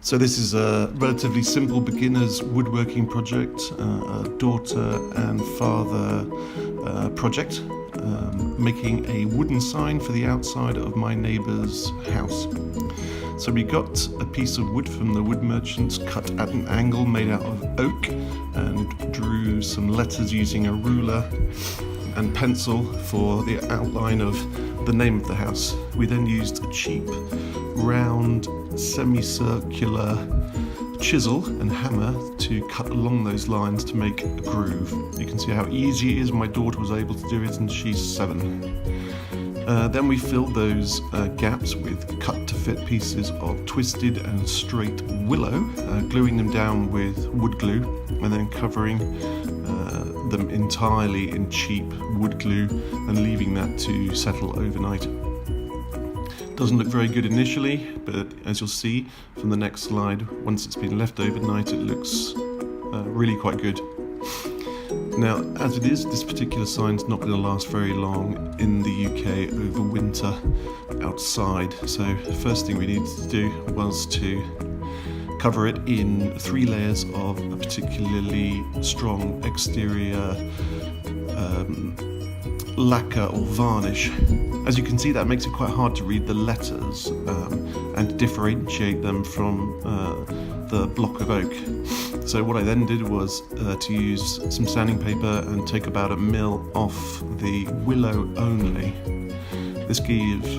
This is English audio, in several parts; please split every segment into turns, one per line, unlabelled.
So this is a relatively simple beginner's woodworking project, a daughter and father project, making a wooden sign for the outside of my neighbour's house. So we got a piece of wood from the wood merchants cut at an angle made out of oak and drew some letters using a ruler and pencil for the outline of the name of the house. We then used a cheap, round, semicircular chisel and hammer to cut along those lines to make a groove. You can see how easy it is. My daughter was able to do it and she's 7. Then we filled those gaps with cut-to-fit pieces of twisted and straight willow, gluing them down with wood glue and then covering them entirely in cheap wood glue and leaving that to settle overnight. Doesn't look very good initially, but as you'll see from the next slide, once it's been left overnight, it looks really quite good. Now, as it is, this particular sign's not going to last very long in the UK over winter outside. So the first thing we needed to do was to cover it in 3 layers of a particularly strong exterior lacquer or varnish. As you can see, that makes it quite hard to read the letters and differentiate them from the block of oak. So what I then did was to use some sanding paper and take about 1 mil off the willow only. This gives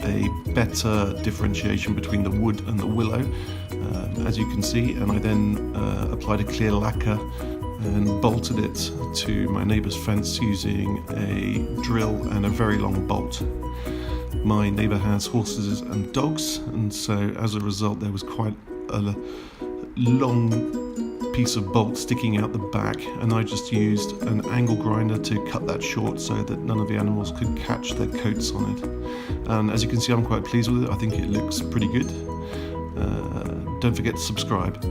a better differentiation between the wood and the willow, as you can see, and I then applied a clear lacquer and bolted it to my neighbour's fence using a drill and a very long bolt. My neighbour has horses and dogs, and so as a result there was quite a long piece of bolt sticking out the back, and I just used an angle grinder to cut that short so that none of the animals could catch their coats on it. And as you can see, I'm quite pleased with it. I think it looks pretty good. Don't forget to subscribe.